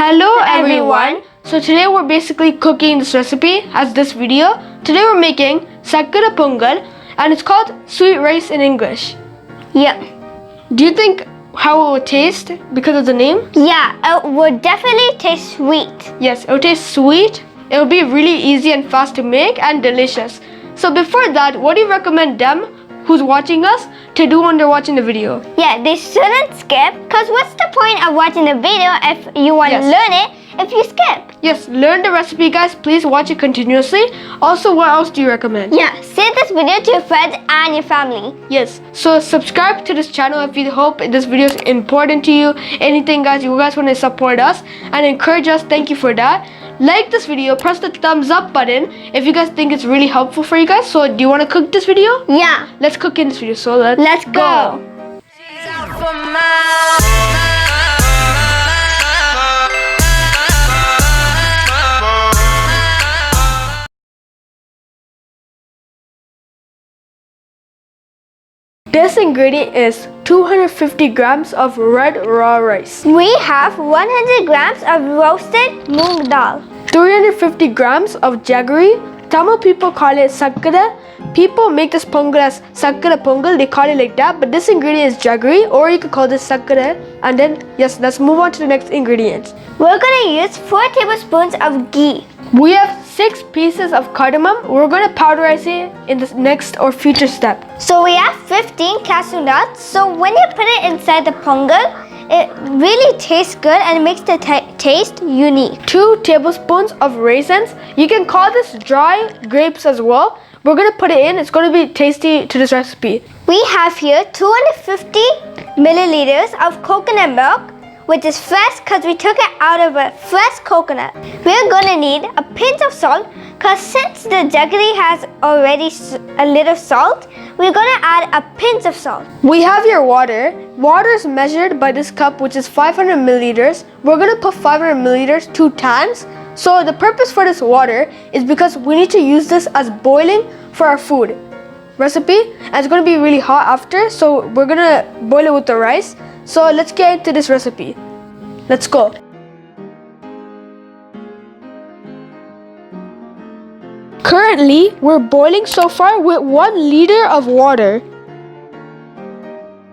Hello everyone! So today we're basically cooking this recipe as this video. Today we're making Sakkarai Pongal and it's called sweet rice in English. Yep. Do you think how it would taste because of the name? Yeah, it would definitely taste sweet. Yes, it would taste sweet. It would be really easy and fast to make and delicious. So before that, what do you recommend them who's watching us to do when they're watching the video? Yeah, they shouldn't skip, because what's the point of watching the video if you want to learn it if you skip? Yes, learn the recipe guys. Please watch it continuously. Also, what else do you recommend? Yeah, send this video to your friends and your family. Yes, so subscribe to this channel if you hope this video is important to you. Anything guys, you guys want to support us and encourage us, thank you for that. Like this video, press the thumbs up button if you guys think it's really helpful for you guys. So do you want to cook this video? Yeah. Let's cook in this video. So let's go. This ingredient is 250 grams of red raw rice. We have 100 grams of roasted moong dal. 350 grams of jaggery. Tamil people call it Sakkarai. People make this pongal as Sakkarai Pongal. They call it like that. But this ingredient is jaggery, or you could call this Sakkarai. And then, yes, let's move on to the next ingredient. We're going to use 4 tablespoons of ghee. We have 6 pieces of cardamom. We're going to powderize it in the next or future step. So we have 15 cashew nuts. So when you put it inside the pongal, it really tastes good and it makes the taste unique. 2 tablespoons of raisins. You can call this dry grapes as well. We're going to put it in. It's going to be tasty to this recipe. We have here 250 milliliters of coconut milk, which is fresh because we took it out of a fresh coconut. We're going to need a pinch of salt because since the jaggery has already a little salt, we're going to add a pinch of salt. We have your water. Water is measured by this cup, which is 500 milliliters. We're going to put 500 milliliters, 2 tans. So the purpose for this water is because we need to use this as boiling for our food recipe. And it's going to be really hot after, so we're going to boil it with the rice. So let's get into this recipe. Let's go. Currently, we're boiling so far with 1 liter of water.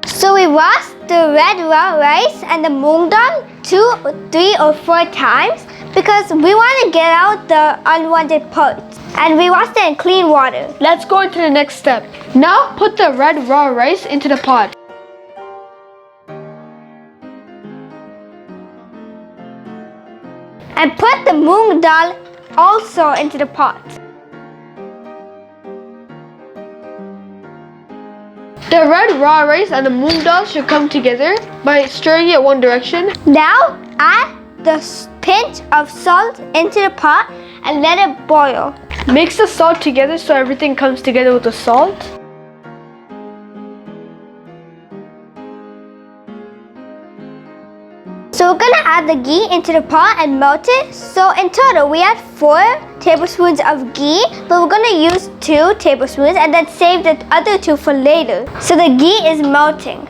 So we wash the red raw rice and the moong dal 2, 3 or 4 times because we want to get out the unwanted parts. And we wash it in clean water. Let's go into the next step. Now put the red raw rice into the pot. And put the moong dal also into the pot. The red raw rice and the moong dal should come together by stirring it one direction. Now add the pinch of salt into the pot and let it boil. Mix the salt together so everything comes together with the salt. So we're gonna add the ghee into the pot and melt it. So in total we had 4 tablespoons of ghee, but we're gonna use 2 tablespoons and then save the other 2 for later. So the ghee is melting.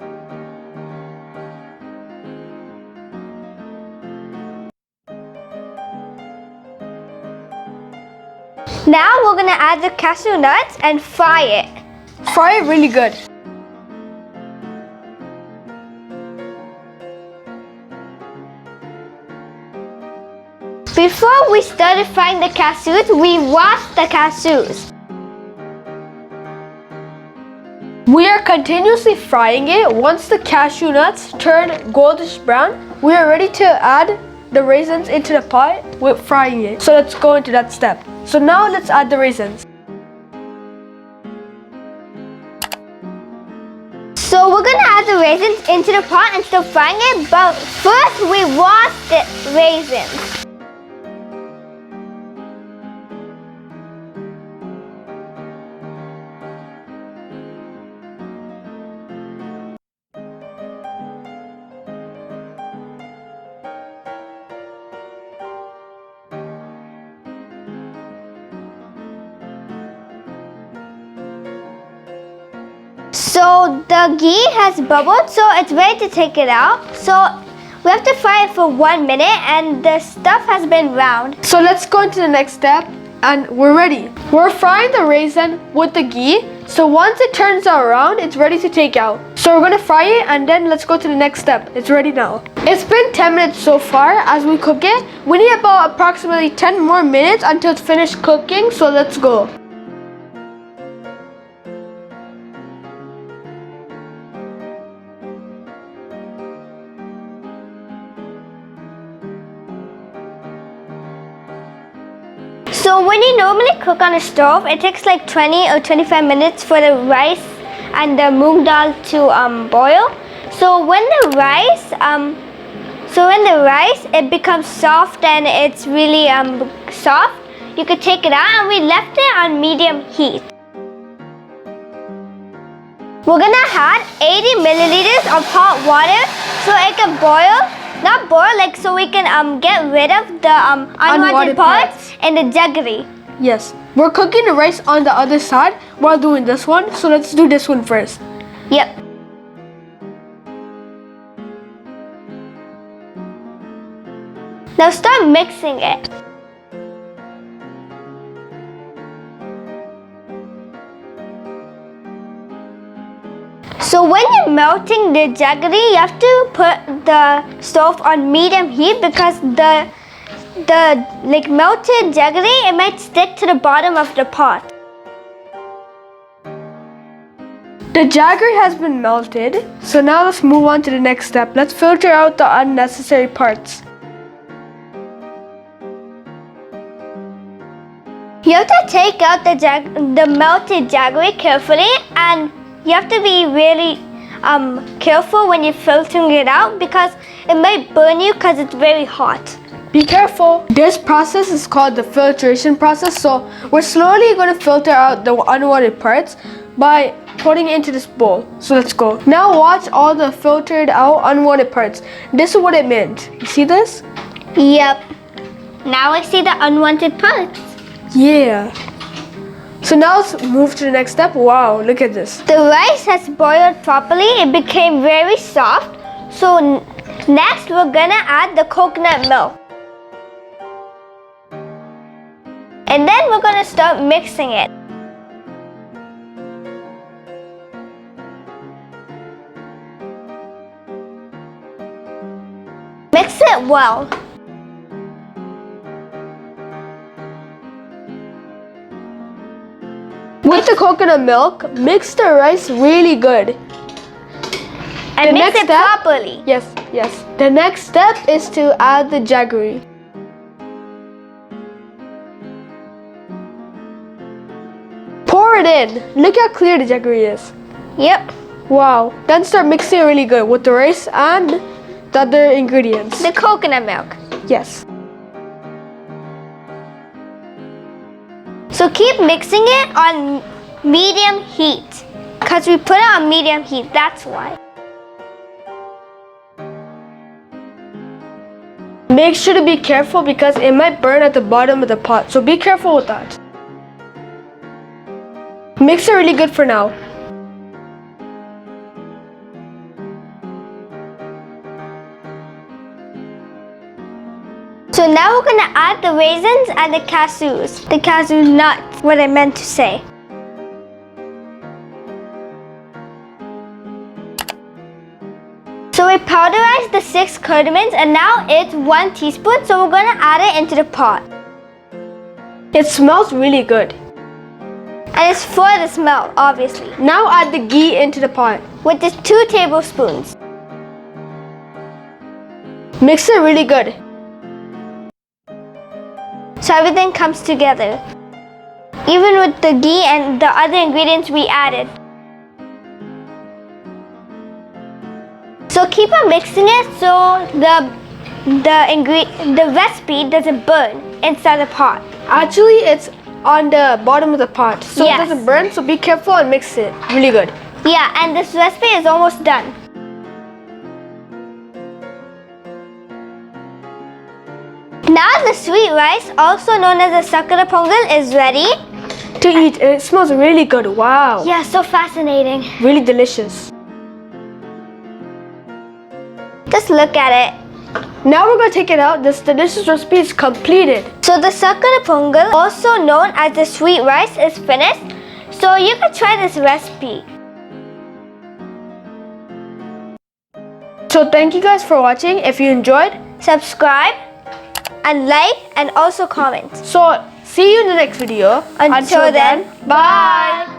Now we're gonna add the cashew nuts and fry it. Fry it really good. Before we started frying the cashews, we washed the cashews. We are continuously frying it. Once the cashew nuts turn goldish brown, we are ready to add the raisins into the pot with frying it. So let's go into that step. So now let's add the raisins. So we're gonna add the raisins into the pot and still frying it, but first we wash the raisins. So the ghee has bubbled, so it's ready to take it out. So We have to fry it for 1 minute and the stuff has been browned. So let's go into the next step and we're ready. We're frying the raisin with the ghee. So once it turns around, it's ready to take out. So we're gonna fry it and then let's go to the next step. It's ready now. It's been 10 minutes so far as we cook it. We need about approximately 10 more minutes until it's finished cooking. So let's go. So when you normally cook on a stove, it takes like 20 or 25 minutes for the rice and the moong dal to boil. So when the rice it becomes soft and it's really soft, you could take it out, and we left it on medium heat. We're gonna add 80 milliliters of hot water so it can boil. Not boil, like so we can get rid of the unwanted parts in the jaggery. Yes, we're cooking the rice on the other side while doing this one. So let's do this one first. Yep. Now start mixing it. So when you're melting the jaggery, you have to put the stove on medium heat because the melted jaggery, it might stick to the bottom of the pot. The jaggery has been melted. So now let's move on to the next step. Let's filter out the unnecessary parts. You have to take out the melted jaggery carefully, and you have to be really careful when you're filtering it out because it might burn you because it's very hot. Be careful. This process is called the filtration process. So we're slowly going to filter out the unwanted parts by putting it into this bowl. So let's go. Now watch all the filtered out unwanted parts. This is what it meant. You see this? Yep. Now I see the unwanted parts. Yeah. So now let's move to the next step. Wow, look at this. The rice has boiled properly. It became very soft. So next we're gonna add the coconut milk. And then we're gonna start mixing it. Mix it well. With the coconut milk, mix the rice really good. And mix it properly. Yes. The next step is to add the jaggery. Pour it in. Look how clear the jaggery is. Yep. Wow. Then start mixing it really good with the rice and the other ingredients. The coconut milk. Yes. So keep mixing it on medium heat. Because we put it on medium heat, that's why. Make sure to be careful because it might burn at the bottom of the pot. So be careful with that. Mix it really good for now. So now we're gonna add the raisins and the cashews. The cashew nuts, what I meant to say. So we powderized the 6 cardamons and now it's 1 teaspoon, so we're gonna add it into the pot. It smells really good. And it's for the smell, obviously. Now add the ghee into the pot. With just 2 tablespoons. Mix it really good. So everything comes together. Even with the ghee and the other ingredients we added. So keep on mixing it so the recipe doesn't burn inside the pot. Actually, it's on the bottom of the pot, so Yes. it doesn't burn. So be careful and mix it really good. Yeah, and this recipe is almost done. Now the sweet rice, also known as the Sakkarai Pongal, is ready to eat. It smells really good. Wow. Yeah, so fascinating. Really delicious. Just look at it. Now we're going to take it out. This delicious recipe is completed. So the Sakkarai Pongal, also known as the sweet rice, is finished. So you can try this recipe. So thank you guys for watching. If you enjoyed, Subscribe and like and also comment. so see you in the next video. Until then, bye.